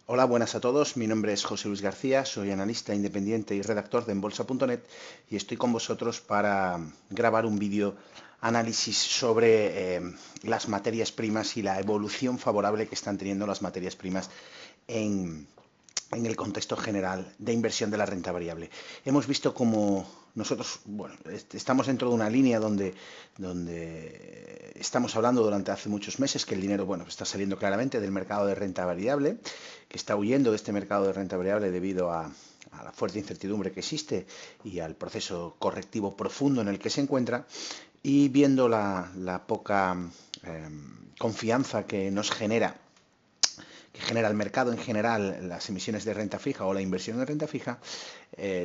Hola, buenas a todos. Mi nombre es José Luis García, soy analista independiente y redactor de enbolsa.net y estoy con vosotros para grabar un vídeo análisis sobre las materias primas y la evolución favorable que están teniendo las materias primas en, en el contexto general de inversión de la renta variable. Hemos visto como nosotros, bueno, estamos dentro de una línea donde estamos hablando durante hace muchos meses que el dinero, bueno, está saliendo claramente del mercado de renta variable, que está huyendo de este mercado de renta variable debido a la fuerte incertidumbre que existe y al proceso correctivo profundo en el que se encuentra, y viendo la poca confianza que genera el mercado en general, las emisiones de renta fija o la inversión en renta fija,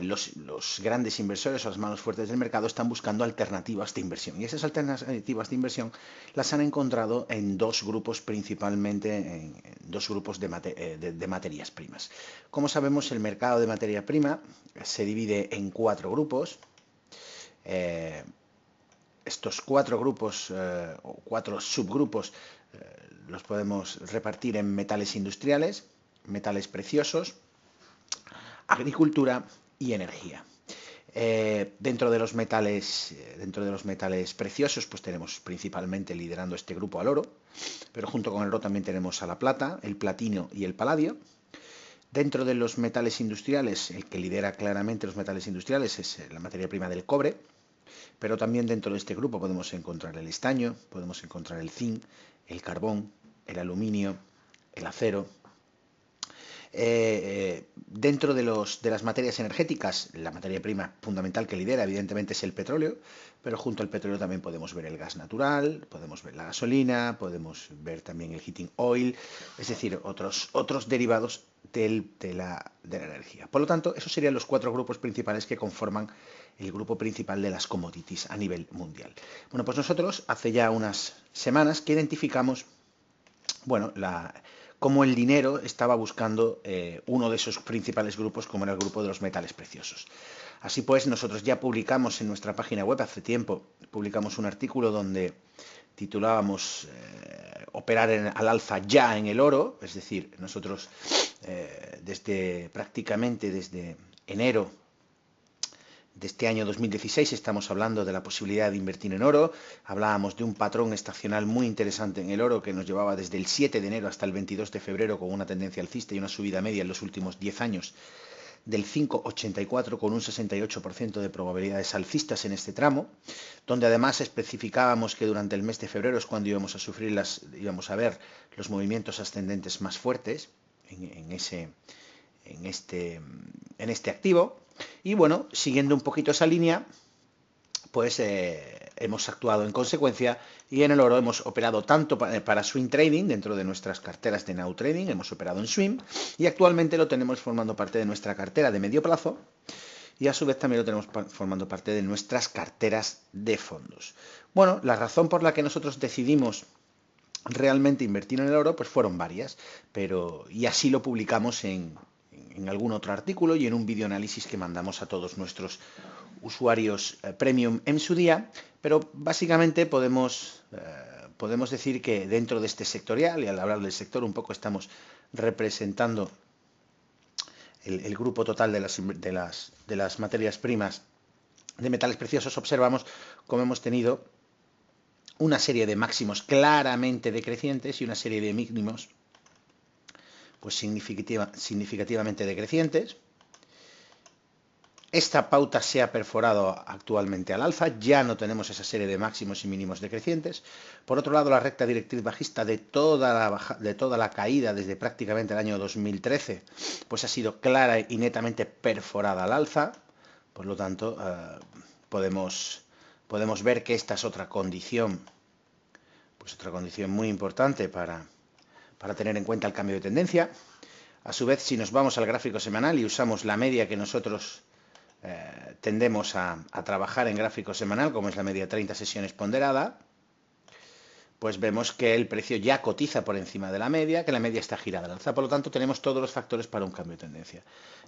los grandes inversores o las manos fuertes del mercado están buscando alternativas de inversión. Y esas alternativas de inversión las han encontrado en dos grupos principalmente, en dos grupos de materias primas. Como sabemos, el mercado de materia prima se divide en cuatro grupos. Eh, Estos cuatro grupos o cuatro subgrupos los podemos repartir en metales industriales, metales preciosos, agricultura y energía. Dentro de los metales preciosos, pues tenemos principalmente liderando este grupo al oro, pero junto con el oro también tenemos a la plata, el platino y el paladio. Dentro de los metales industriales, el que lidera claramente los metales industriales es la materia prima del cobre, pero también dentro de este grupo podemos encontrar el estaño, podemos encontrar el zinc, el carbón, el aluminio, el acero. Dentro de las materias energéticas, la materia prima fundamental que lidera evidentemente es el petróleo, pero junto al petróleo también podemos ver el gas natural, podemos ver la gasolina, podemos ver también el heating oil, es decir, otros derivados de la energía. Por lo tanto, esos serían los cuatro grupos principales que conforman el grupo principal de las commodities a nivel mundial. Bueno, pues nosotros hace ya unas semanas que identificamos, bueno, cómo el dinero estaba buscando uno de esos principales grupos, como era el grupo de los metales preciosos. Así pues, nosotros ya publicamos en nuestra página web hace tiempo, publicamos un artículo donde titulábamos operar al alza ya en el oro, es decir, nosotros prácticamente desde enero de este año 2016 estamos hablando de la posibilidad de invertir en oro. Hablábamos de un patrón estacional muy interesante en el oro que nos llevaba desde el 7 de enero hasta el 22 de febrero con una tendencia alcista y una subida media en los últimos 10 años del 5,84 con un 68% de probabilidades alcistas en este tramo, donde además especificábamos que durante el mes de febrero es cuando íbamos a ver los movimientos ascendentes más fuertes en este activo. Y bueno, siguiendo un poquito esa línea, pues hemos actuado en consecuencia y en el oro hemos operado tanto para swing trading dentro de nuestras carteras de now trading, hemos operado en swing y actualmente lo tenemos formando parte de nuestra cartera de medio plazo y a su vez también lo tenemos formando parte de nuestras carteras de fondos. Bueno, la razón por la que nosotros decidimos realmente invertir en el oro pues fueron varias, y así lo publicamos en algún otro artículo y en un video análisis que mandamos a todos nuestros usuarios premium en su día, pero básicamente podemos decir que dentro de este sectorial, y al hablar del sector un poco estamos representando el grupo total de las materias primas de metales preciosos, observamos cómo hemos tenido una serie de máximos claramente decrecientes y una serie de mínimos pues significativamente decrecientes. Esta pauta se ha perforado actualmente al alza, ya no tenemos esa serie de máximos y mínimos decrecientes. Por otro lado, la recta directriz bajista de toda la caída desde prácticamente el año 2013 pues ha sido clara y netamente perforada al alza. Por lo tanto, podemos ver que esta es otra condición muy importante para tener en cuenta el cambio de tendencia. A su vez, si nos vamos al gráfico semanal y usamos la media que nosotros tendemos a trabajar en gráfico semanal, como es la media 30 sesiones ponderada, pues vemos que el precio ya cotiza por encima de la media, que la media está girada al alza. Por lo tanto, tenemos todos los factores para un cambio de tendencia.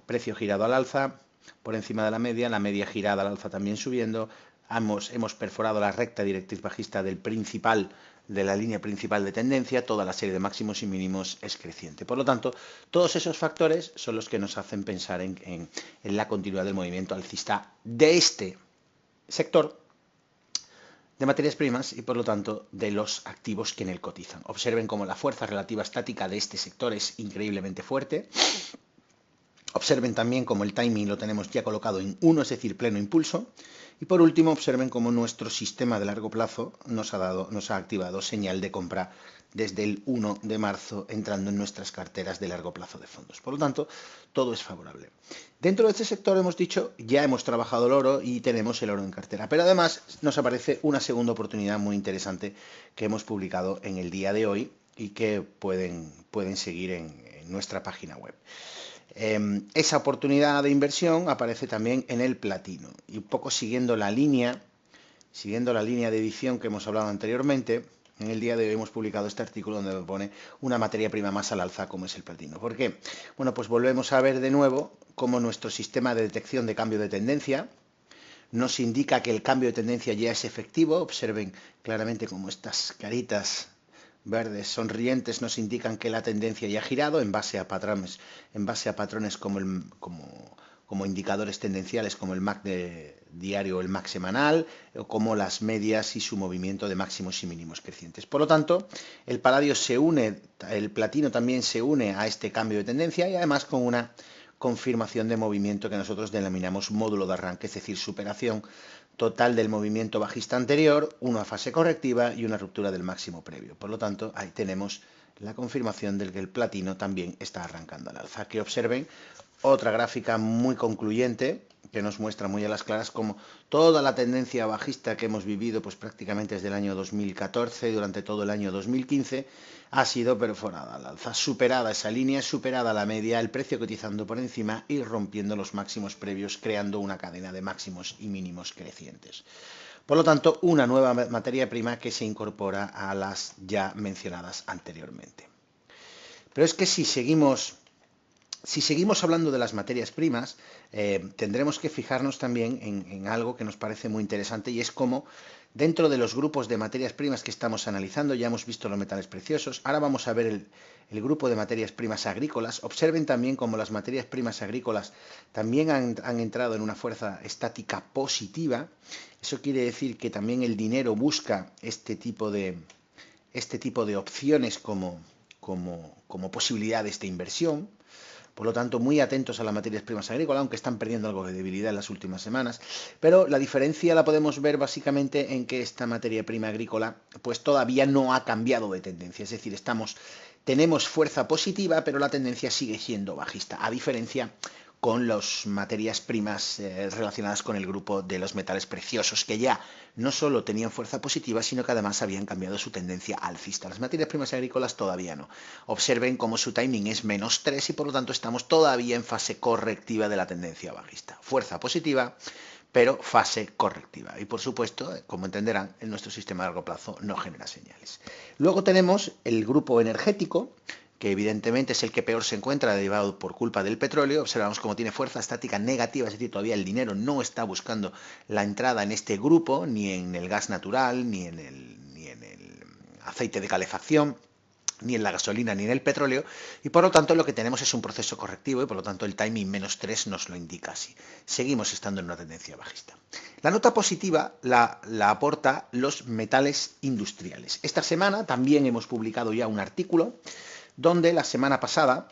Precio girado al alza, por encima de la media girada al alza también subiendo. Hemos perforado la recta directriz bajista del principal de la línea principal de tendencia, toda la serie de máximos y mínimos es creciente. Por lo tanto, todos esos factores son los que nos hacen pensar en la continuidad del movimiento alcista de este sector de materias primas y por lo tanto de los activos que en él cotizan. Observen cómo la fuerza relativa estática de este sector es increíblemente fuerte. Observen también cómo el timing lo tenemos ya colocado en 1, es decir, pleno impulso. Y por último, observen cómo nuestro sistema de largo plazo nos ha activado señal de compra desde el 1 de marzo entrando en nuestras carteras de largo plazo de fondos. Por lo tanto, todo es favorable. Dentro de este sector hemos dicho, ya hemos trabajado el oro y tenemos el oro en cartera. Pero además nos aparece una segunda oportunidad muy interesante que hemos publicado en el día de hoy y que pueden seguir en nuestra página web. Esa oportunidad de inversión aparece también en el platino y un poco siguiendo la línea de edición que hemos hablado anteriormente. En el día de hoy hemos publicado este artículo donde pone una materia prima más al alza como es el platino. ¿Por qué? Bueno, pues volvemos a ver de nuevo cómo nuestro sistema de detección de cambio de tendencia nos indica que el cambio de tendencia ya es efectivo. Observen claramente cómo estas caritas verdes sonrientes nos indican que la tendencia ya ha girado en base a patrones como indicadores tendenciales como el MAC diario o el MAC semanal, o como las medias y su movimiento de máximos y mínimos crecientes. Por lo tanto, el platino también se une a este cambio de tendencia y además con una confirmación de movimiento que nosotros denominamos módulo de arranque, es decir, superación total del movimiento bajista anterior, una fase correctiva y una ruptura del máximo previo. Por lo tanto, ahí tenemos la confirmación de que el platino también está arrancando al alza. Que observen otra gráfica muy concluyente que nos muestra muy a las claras cómo toda la tendencia bajista que hemos vivido pues prácticamente desde el año 2014 y durante todo el año 2015 ha sido perforada al alza, superada esa línea, superada la media, el precio cotizando por encima y rompiendo los máximos previos, creando una cadena de máximos y mínimos crecientes. Por lo tanto, una nueva materia prima que se incorpora a las ya mencionadas anteriormente. Pero es que si seguimos hablando de las materias primas, tendremos que fijarnos también en algo que nos parece muy interesante y es cómo dentro de los grupos de materias primas que estamos analizando, ya hemos visto los metales preciosos, ahora vamos a ver el grupo de materias primas agrícolas. Observen también cómo las materias primas agrícolas también han entrado en una fuerza estática positiva. Eso quiere decir que también el dinero busca este tipo de opciones como posibilidades de inversión. Por lo tanto, muy atentos a las materias primas agrícolas, aunque están perdiendo algo de debilidad en las últimas semanas. Pero la diferencia la podemos ver básicamente en que esta materia prima agrícola pues todavía no ha cambiado de tendencia. Es decir, tenemos fuerza positiva, pero la tendencia sigue siendo bajista, a diferencia con las materias primas relacionadas con el grupo de los metales preciosos, que ya no solo tenían fuerza positiva, sino que además habían cambiado su tendencia alcista. Las materias primas agrícolas todavía no. Observen cómo su timing es -3 y por lo tanto estamos todavía en fase correctiva de la tendencia bajista. Fuerza positiva, pero fase correctiva. Y por supuesto, como entenderán, en nuestro sistema de largo plazo no genera señales. Luego tenemos el grupo energético, que evidentemente es el que peor se encuentra derivado por culpa del petróleo. Observamos cómo tiene fuerza estática negativa, es decir, todavía el dinero no está buscando la entrada en este grupo, ni en el gas natural, ni en el aceite de calefacción, ni en la gasolina ni en el petróleo, y por lo tanto lo que tenemos es un proceso correctivo y por lo tanto el timing -3 nos lo indica así. Seguimos estando en una tendencia bajista. La nota positiva la aporta los metales industriales. Esta semana también hemos publicado ya un artículo donde la semana pasada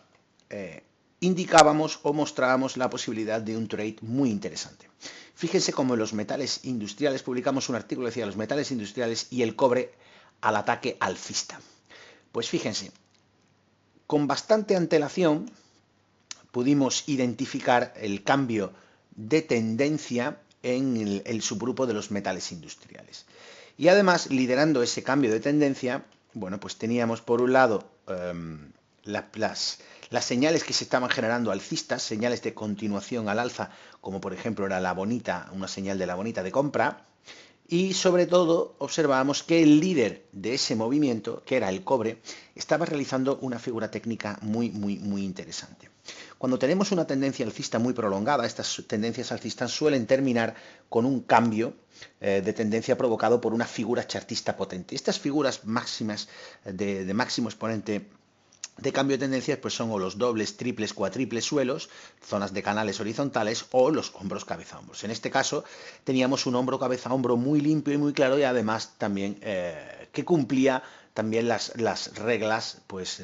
indicábamos o mostrábamos la posibilidad de un trade muy interesante. Fíjense cómo en los metales industriales publicamos un artículo que decía los metales industriales y el cobre al ataque alcista. Pues fíjense, con bastante antelación pudimos identificar el cambio de tendencia en el subgrupo de los metales industriales. Y además, liderando ese cambio de tendencia, bueno, pues teníamos por un lado las señales que se estaban generando alcistas, señales de continuación al alza, como por ejemplo era la bonita, una señal de la bonita de compra, Y sobre todo observábamos que el líder de ese movimiento, que era el cobre, estaba realizando una figura técnica muy interesante. Cuando tenemos una tendencia alcista muy prolongada, estas tendencias alcistas suelen terminar con un cambio de tendencia provocado por una figura chartista potente. Estas figuras máximas de máximo exponente de cambio de tendencias pues son o los dobles, triples, cuatriples suelos, zonas de canales horizontales o los hombros cabeza-hombros. En este caso teníamos un hombro cabeza-hombro muy limpio y muy claro y además también que cumplía también las reglas, pues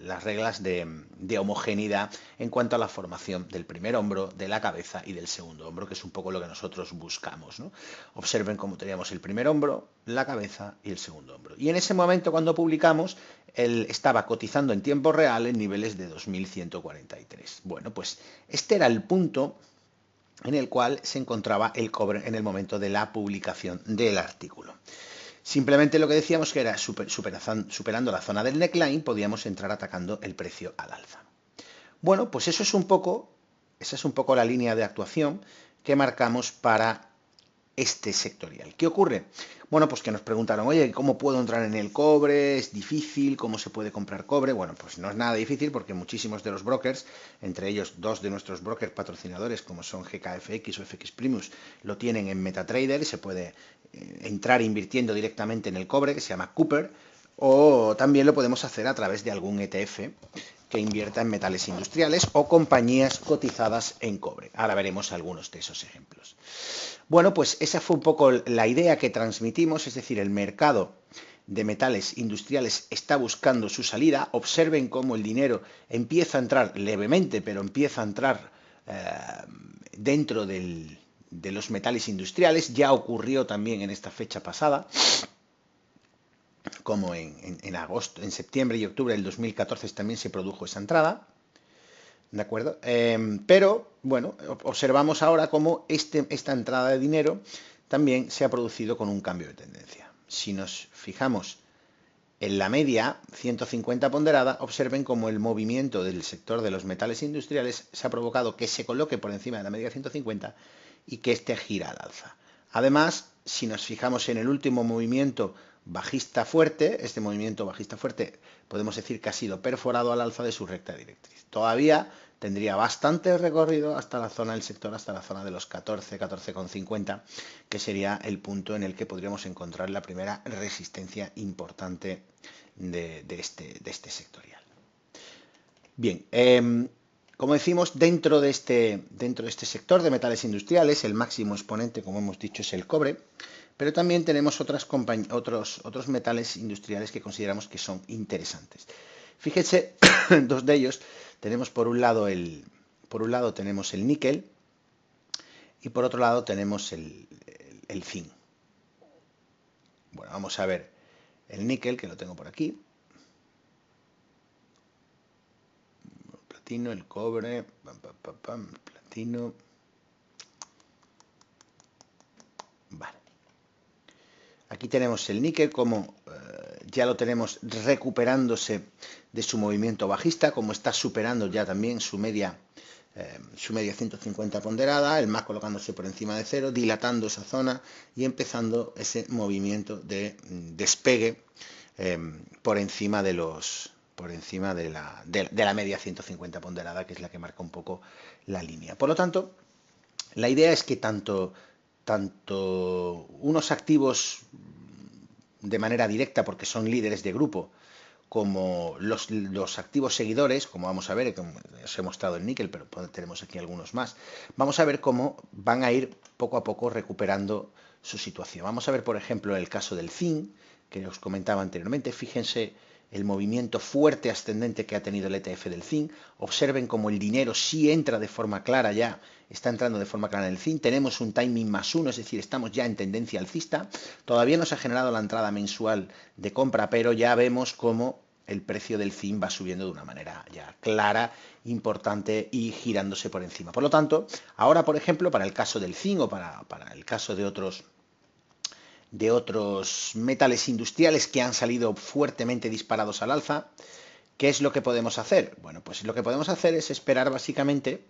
las reglas de homogeneidad en cuanto a la formación del primer hombro, de la cabeza y del segundo hombro, que es un poco lo que nosotros buscamos, ¿no? Observen cómo teníamos el primer hombro, la cabeza y el segundo hombro. Y en ese momento cuando publicamos, él estaba cotizando en tiempo real en niveles de 2143. Bueno, pues este era el punto en el cual se encontraba el cobre en el momento de la publicación del artículo. Simplemente lo que decíamos que era superando la zona del neckline, podíamos entrar atacando el precio al alza. Bueno, pues esa es un poco la línea de actuación que marcamos para este sectorial. ¿Qué ocurre? Bueno, pues que nos preguntaron, oye, ¿cómo puedo entrar en el cobre? ¿Es difícil? ¿Cómo se puede comprar cobre? Bueno, pues no es nada difícil porque muchísimos de los brokers, entre ellos dos de nuestros brokers patrocinadores, como son GKFX o FX Primus, lo tienen en MetaTrader y se puede entrar invirtiendo directamente en el cobre, que se llama Cooper, o también lo podemos hacer a través de algún ETF que invierta en metales industriales o compañías cotizadas en cobre. Ahora veremos algunos de esos ejemplos. Bueno, pues esa fue un poco la idea que transmitimos, es decir, el mercado de metales industriales está buscando su salida. Observen cómo el dinero empieza a entrar levemente, pero empieza a entrar dentro de los metales industriales. Ya ocurrió también en esta fecha pasada, como en agosto, en septiembre y octubre del 2014 también se produjo esa entrada. ¿De acuerdo? Pero, bueno, observamos ahora cómo esta entrada de dinero también se ha producido con un cambio de tendencia. Si nos fijamos en la media 150 ponderada, observen cómo el movimiento del sector de los metales industriales se ha provocado que se coloque por encima de la media 150 y que este gira al alza. Además, si nos fijamos en el último movimiento bajista fuerte, este movimiento bajista fuerte podemos decir que ha sido perforado al alza de su recta directriz. Todavía tendría bastante recorrido hasta la zona del sector, hasta la zona de los 14, 14,50, que sería el punto en el que podríamos encontrar la primera resistencia importante de este sectorial. Bien, como decimos, dentro de este sector de metales industriales, el máximo exponente, como hemos dicho, es el cobre, pero también tenemos otros metales industriales que consideramos que son interesantes. Fíjense, dos de ellos, tenemos por un lado tenemos el níquel y por otro lado tenemos el zinc. Bueno, vamos a ver el níquel, que lo tengo por aquí. El platino, el cobre, platino. Vale. Aquí tenemos el níquel, como ya lo tenemos recuperándose de su movimiento bajista, como está superando ya también su media 150 ponderada, el MAC colocándose por encima de cero, dilatando esa zona y empezando ese movimiento de despegue por encima de la media 150 ponderada, que es la que marca un poco la línea. Por lo tanto, la idea es que tanto unos activos de manera directa, porque son líderes de grupo, como los activos seguidores, como vamos a ver, como os he mostrado el níquel, pero tenemos aquí algunos más, vamos a ver cómo van a ir poco a poco recuperando su situación. Vamos a ver, por ejemplo, el caso del zinc, que os comentaba anteriormente. Fíjense el movimiento fuerte ascendente que ha tenido el ETF del zinc. Observen cómo el dinero sí entra de forma clara ya, está entrando de forma clara en el zinc. Tenemos un timing +1, es decir, estamos ya en tendencia alcista. Todavía no se ha generado la entrada mensual de compra, pero ya vemos cómo el precio del zinc va subiendo de una manera ya clara, importante y girándose por encima. Por lo tanto, ahora, por ejemplo, para el caso del zinc o para el caso de otros metales industriales que han salido fuertemente disparados al alza, ¿qué es lo que podemos hacer? Bueno, pues lo que podemos hacer es esperar básicamente,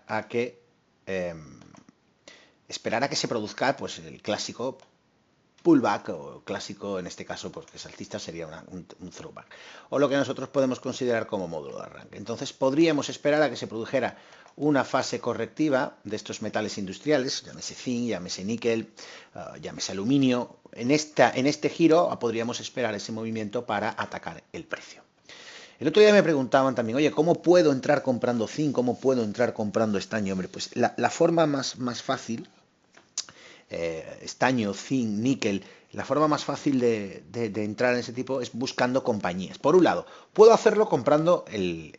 a que esperar a que se produzca pues el clásico pullback, o clásico en este caso, porque es alcista, sería un throwback, o lo que nosotros podemos considerar como módulo de arranque. Entonces podríamos esperar a que se produjera una fase correctiva de estos metales industriales, llámese zinc, llámese níquel, llámese aluminio. En este giro podríamos esperar ese movimiento para atacar el precio. El otro día me preguntaban también, oye, ¿cómo puedo entrar comprando zinc? ¿Cómo puedo entrar comprando estaño? Hombre, pues la forma más fácil, estaño, zinc, níquel, la forma más fácil de entrar en ese tipo es buscando compañías. Por un lado, puedo hacerlo comprando el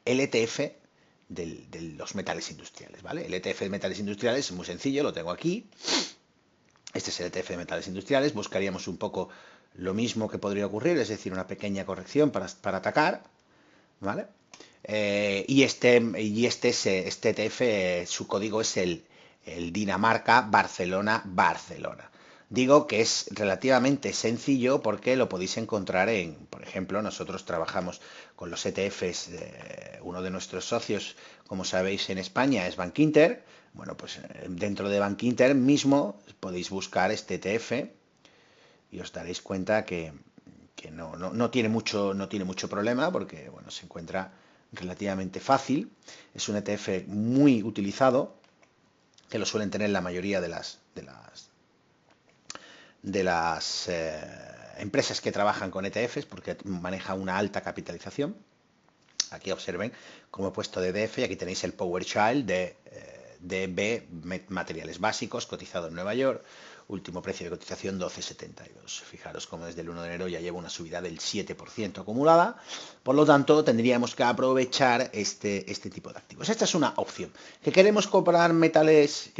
ETF de los metales industriales, ¿vale? El ETF de metales industriales es muy sencillo, lo tengo aquí. Este es el ETF de metales industriales. Buscaríamos un poco lo mismo que podría ocurrir, es decir, una pequeña corrección para atacar, ¿vale? Este ETF, su código es el Dinamarca Barcelona. Digo que es relativamente sencillo porque lo podéis encontrar por ejemplo, nosotros trabajamos con los ETFs, uno de nuestros socios, como sabéis, en España es Bankinter. Bueno, pues dentro de Bankinter mismo podéis buscar este ETF y os daréis cuenta que no tiene mucho problema, porque bueno, se encuentra relativamente fácil. Es un ETF muy utilizado, que lo suelen tener la mayoría de las empresas que trabajan con ETFs, porque maneja una alta capitalización. Aquí observen cómo he puesto DDF y aquí tenéis el PowerShell de DB Materiales Básicos, cotizado en Nueva York, último precio de cotización 12,72. Fijaros cómo desde el 1 de enero ya lleva una subida del 7% acumulada. Por lo tanto, tendríamos que aprovechar este tipo de activos. Esta es una opción. ¿Que queremos comprar metales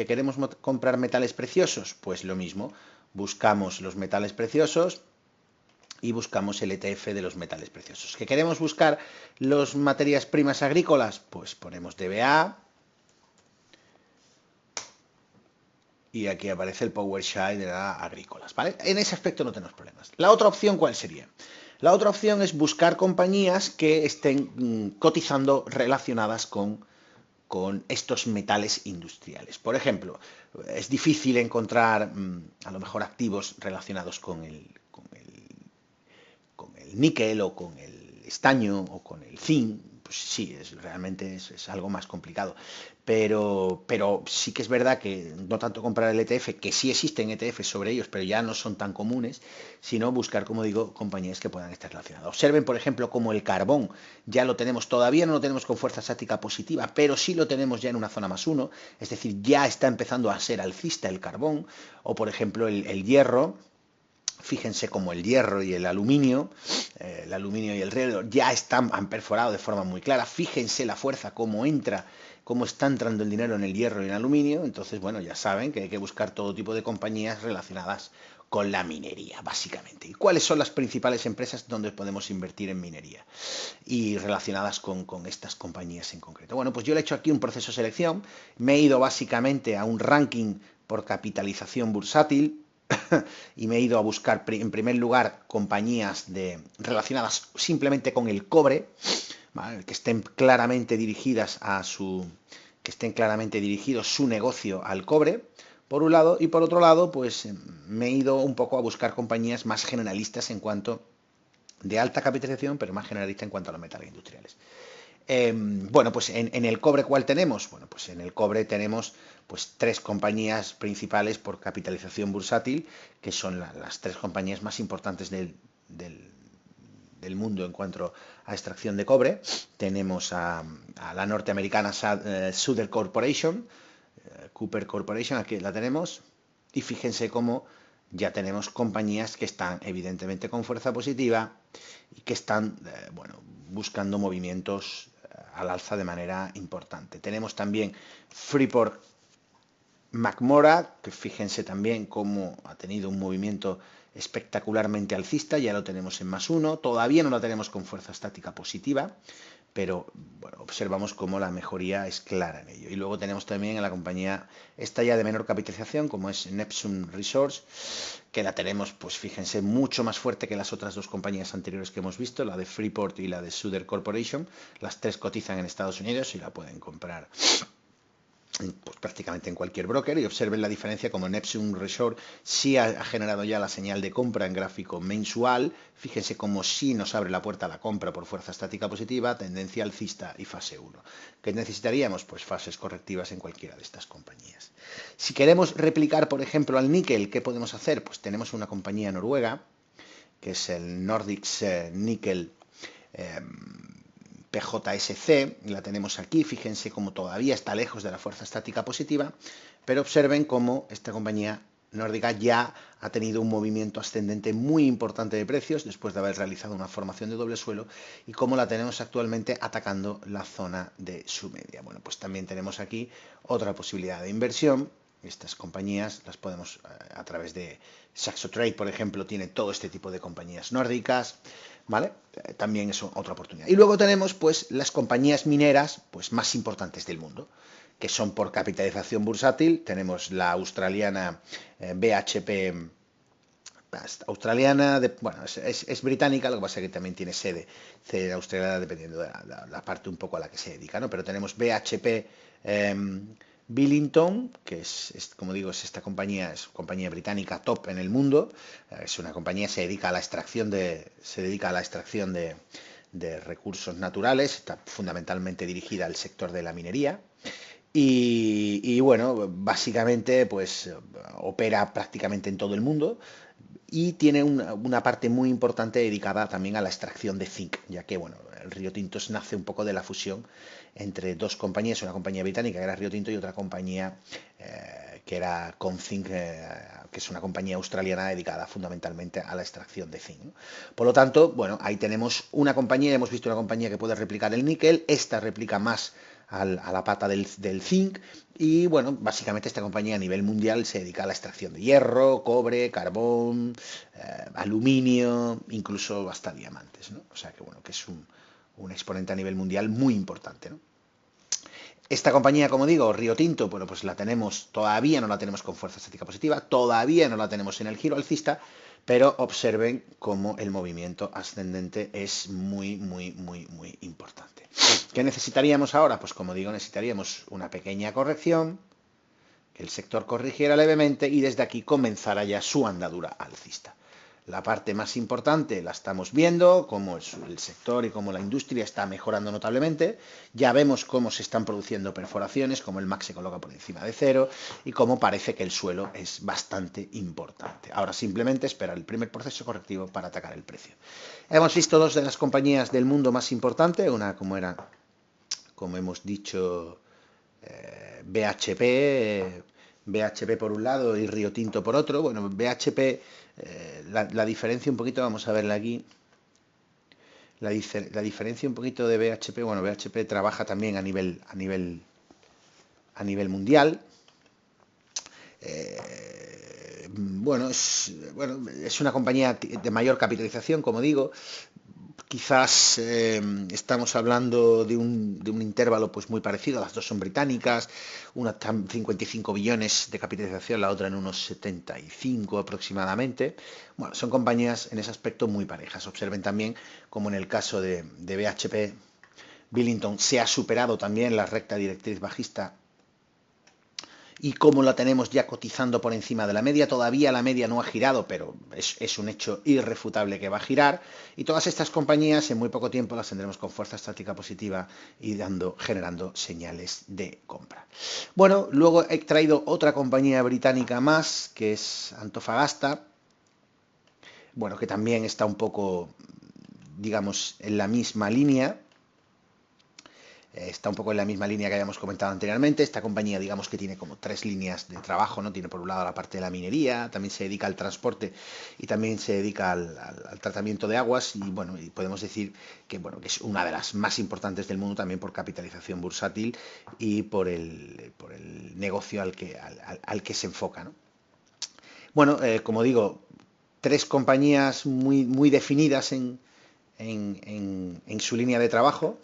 preciosos? Pues lo mismo. Buscamos los metales preciosos y buscamos el ETF de los metales preciosos. ¿Que queremos buscar las materias primas agrícolas? Pues ponemos DBA y aquí aparece el PowerShell de las agrícolas, ¿vale? En ese aspecto no tenemos problemas. La otra opción, ¿cuál sería? La otra opción es buscar compañías que estén cotizando relacionadas con estos metales industriales. Por ejemplo, es difícil encontrar a lo mejor activos relacionados con el níquel o con el estaño o con el zinc. Pues sí, realmente es algo más complicado. Pero sí que es verdad que no tanto comprar el ETF, que sí existen ETFs sobre ellos, pero ya no son tan comunes, sino buscar, como digo, compañías que puedan estar relacionadas. Observen, por ejemplo, como el carbón ya lo tenemos, todavía no lo tenemos con fuerza estática positiva, pero sí lo tenemos ya en una zona +1, es decir, ya está empezando a ser alcista el carbón, o por ejemplo el hierro. Fíjense como el hierro y el aluminio y el hierro ya han perforado de forma muy clara. Fíjense la fuerza, cómo está entrando el dinero en el hierro y en el aluminio. Entonces, bueno, ya saben que hay que buscar todo tipo de compañías relacionadas con la minería, básicamente. ¿Y cuáles son las principales empresas donde podemos invertir en minería y relacionadas con estas compañías en concreto? Bueno, pues yo le he hecho aquí un proceso de selección. Me he ido básicamente a un ranking por capitalización bursátil, y me he ido a buscar en primer lugar compañías relacionadas simplemente con el cobre, ¿vale? Que estén claramente dirigidos su negocio al cobre, por un lado, y por otro lado, pues me he ido un poco a buscar compañías más generalistas en cuanto de alta capitalización, pero más generalista en cuanto a los metales industriales. Bueno, pues en el cobre, ¿cuál tenemos? Bueno, pues en el cobre tenemos pues 3 compañías principales por capitalización bursátil, que son las 3 compañías más importantes del mundo en cuanto a extracción de cobre. Tenemos a la norteamericana Southern Corporation, Cooper Corporation, aquí la tenemos, y fíjense cómo ya tenemos compañías que están evidentemente con fuerza positiva y que están bueno, buscando movimientos al alza de manera importante. Tenemos también Freeport McMoRan, que fíjense también cómo ha tenido un movimiento espectacularmente alcista, ya lo tenemos en +1, todavía no lo tenemos con fuerza estática positiva, pero bueno, observamos cómo la mejoría es clara en ello. Y luego tenemos también a la compañía esta ya de menor capitalización, como es Neptune Resource, que la tenemos, pues fíjense, mucho más fuerte que las otras 2 compañías anteriores que hemos visto, la de Freeport y la de Southern Corporation. Las 3 cotizan en Estados Unidos y la pueden comprar pues prácticamente en cualquier broker, y observen la diferencia como Neptune Resort sí ha generado ya la señal de compra en gráfico mensual. Fíjense como sí nos abre la puerta a la compra por fuerza estática positiva, tendencia alcista y fase 1. ¿Qué necesitaríamos? Pues fases correctivas en cualquiera de estas compañías. Si queremos replicar, por ejemplo, al níquel, ¿qué podemos hacer? Pues tenemos una compañía noruega, que es el Nordics Nickel eh, PJSC, la tenemos aquí, fíjense cómo todavía está lejos de la fuerza estática positiva, pero observen cómo esta compañía nórdica ya ha tenido un movimiento ascendente muy importante de precios después de haber realizado una formación de doble suelo, y cómo la tenemos actualmente atacando la zona de su media. Bueno, pues también tenemos aquí otra posibilidad de inversión. Estas compañías las podemos a través de Saxo Trade, por ejemplo, tiene todo este tipo de compañías nórdicas, ¿vale? También es otra oportunidad. Y luego tenemos pues las compañías mineras pues más importantes del mundo, que son por capitalización bursátil. Tenemos la australiana BHP, australiana, bueno, es británica, lo que pasa es que también tiene sede australiana dependiendo de la parte un poco a la que se dedica, ¿no? Pero tenemos BHP Billington, que como digo, es esta compañía, es compañía británica top en el mundo. Es una compañía que se dedica a la extracción de recursos naturales, está fundamentalmente dirigida al sector de la minería. Y bueno, básicamente pues opera prácticamente en todo el mundo, y tiene una parte muy importante dedicada también a la extracción de zinc, ya que bueno, el Río Tinto nace un poco de la fusión entre dos compañías, una compañía británica que era Río Tinto y otra compañía que era Conzinc, que es una compañía australiana dedicada fundamentalmente a la extracción de zinc, ¿no? Por lo tanto, bueno, ahí tenemos una compañía, hemos visto una compañía que puede replicar el níquel, esta replica más a la pata del zinc, y bueno, básicamente esta compañía a nivel mundial se dedica a la extracción de hierro, cobre, carbón, aluminio, incluso hasta diamantes, ¿no? O sea que bueno, que es un exponente a nivel mundial muy importante, ¿no? Esta compañía, como digo, Río Tinto, bueno, pues todavía no la tenemos con fuerza estática positiva, todavía no la tenemos en el giro alcista, pero observen cómo el movimiento ascendente es muy, muy, muy, muy importante. ¿Qué necesitaríamos ahora? Pues como digo, necesitaríamos una pequeña corrección, que el sector corrigiera levemente y desde aquí comenzara ya su andadura alcista. La parte más importante la estamos viendo, cómo el sector y cómo la industria está mejorando notablemente. Ya vemos cómo se están produciendo perforaciones, cómo el MAC se coloca por encima de cero y cómo parece que el suelo es bastante importante. Ahora simplemente esperar el primer proceso correctivo para atacar el precio. Hemos visto dos de las compañías del mundo más importantes, una como hemos dicho, BHP por un lado y Río Tinto por otro. Bueno, BHP, la diferencia un poquito, vamos a verla aquí. La diferencia un poquito de BHP, bueno, BHP trabaja también a nivel mundial. Bueno, es una compañía de mayor capitalización, como digo. Quizás estamos hablando de un intervalo pues muy parecido, las dos son británicas, una está en 55 billones de capitalización, la otra en unos 75 aproximadamente. Bueno, son compañías en ese aspecto muy parejas. Observen también como en el caso de BHP Billington se ha superado también la recta directriz bajista, y cómo la tenemos ya cotizando por encima de la media. Todavía la media no ha girado, pero es un hecho irrefutable que va a girar, y todas estas compañías en muy poco tiempo las tendremos con fuerza estática positiva y generando señales de compra. Bueno, luego he traído otra compañía británica más, que es Antofagasta, bueno, que también está un poco, digamos, en la misma línea. Está un poco en la misma línea que habíamos comentado anteriormente. Esta compañía, digamos que tiene como tres líneas de trabajo, ¿no? Tiene por un lado la parte de la minería, también se dedica al transporte y también se dedica al tratamiento de aguas, y bueno, y podemos decir que, bueno, que es una de las más importantes del mundo también por capitalización bursátil y por el negocio al que se enfoca, ¿no? Bueno, como digo, tres compañías muy, muy definidas en su línea de trabajo.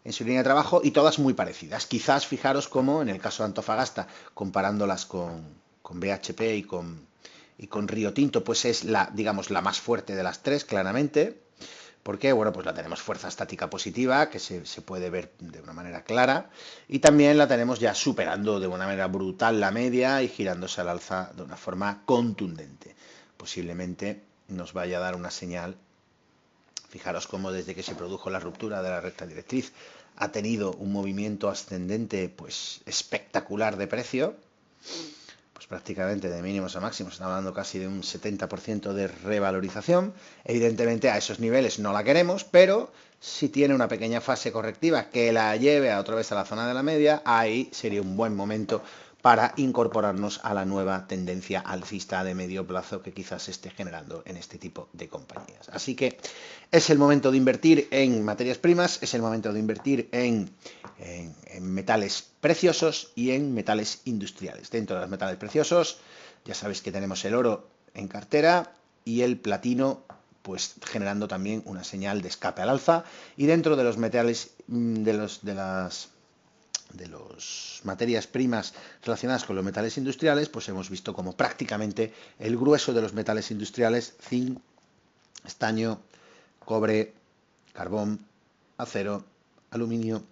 Y todas muy parecidas. Quizás fijaros como en el caso de Antofagasta, comparándolas con BHP y con Río Tinto, pues es digamos, la más fuerte de las tres, claramente. ¿Por qué? Bueno, pues la tenemos fuerza estática positiva, que se puede ver de una manera clara, y también la tenemos ya superando de una manera brutal la media y girándose al alza de una forma contundente. Posiblemente nos vaya a dar una señal. Fijaros cómo desde que se produjo la ruptura de la recta directriz ha tenido un movimiento ascendente pues espectacular de precio, pues prácticamente de mínimos a máximos, estamos hablando casi de un 70% de revalorización. Evidentemente a esos niveles no la queremos, pero si tiene una pequeña fase correctiva que la lleve a otra vez a la zona de la media, ahí sería un buen momento para incorporarnos a la nueva tendencia alcista de medio plazo que quizás se esté generando en este tipo de compañías. Así que es el momento de invertir en materias primas, es el momento de invertir en metales preciosos y en metales industriales. Dentro de los metales preciosos, ya sabéis que tenemos el oro en cartera y el platino, pues generando también una señal de escape al alza. Y dentro de los metales, de las materias primas relacionadas con los metales industriales, pues hemos visto como prácticamente el grueso de los metales industriales, zinc, estaño, cobre, carbón, acero, aluminio,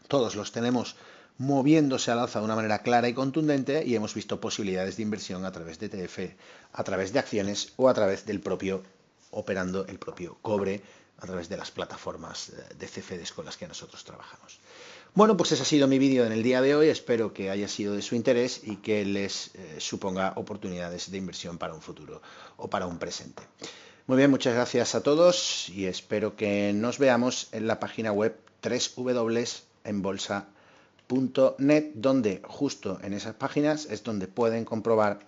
todos los tenemos moviéndose al alza de una manera clara y contundente y hemos visto posibilidades de inversión a través de ETF, a través de acciones o a través del propio, operando el propio cobre, a través de las plataformas de CFDs con las que nosotros trabajamos. Bueno, pues ese ha sido mi vídeo en el día de hoy, espero que haya sido de su interés y que les suponga oportunidades de inversión para un futuro o para un presente. Muy bien, muchas gracias a todos y espero que nos veamos en la página web www.enbolsa.net, donde justo en esas páginas es donde pueden comprobar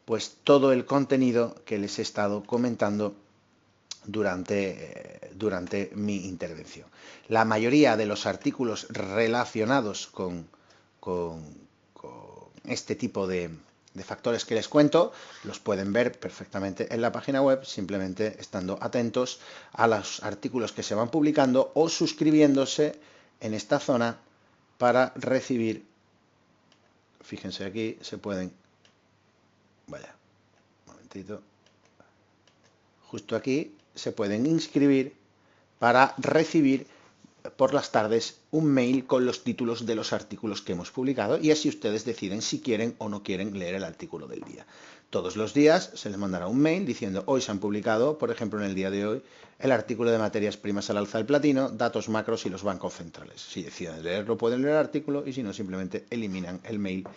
pues todo el contenido que les he estado comentando durante mi intervención. La mayoría de los artículos relacionados con este tipo de factores que les cuento los pueden ver perfectamente en la página web, simplemente estando atentos a los artículos que se van publicando o suscribiéndose en esta zona para recibir. Fíjense aquí, se pueden, vaya, un momentito, justo aquí se pueden inscribir para recibir por las tardes un mail con los títulos de los artículos que hemos publicado y así ustedes deciden si quieren o no quieren leer el artículo del día. Todos los días se les mandará un mail diciendo hoy se han publicado, por ejemplo en el día de hoy, el artículo de materias primas al alza del platino, datos macros y los bancos centrales. Si deciden leerlo pueden leer el artículo y si no simplemente eliminan el mail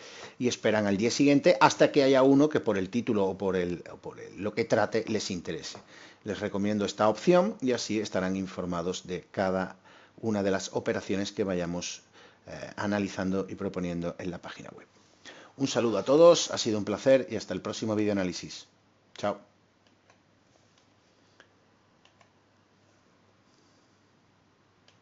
y esperan al día siguiente hasta que haya uno que por el título o por lo que trate les interese. Les recomiendo esta opción y así estarán informados de cada una de las operaciones que vayamos analizando y proponiendo en la página web. Un saludo a todos, ha sido un placer y hasta el próximo video análisis. Chao.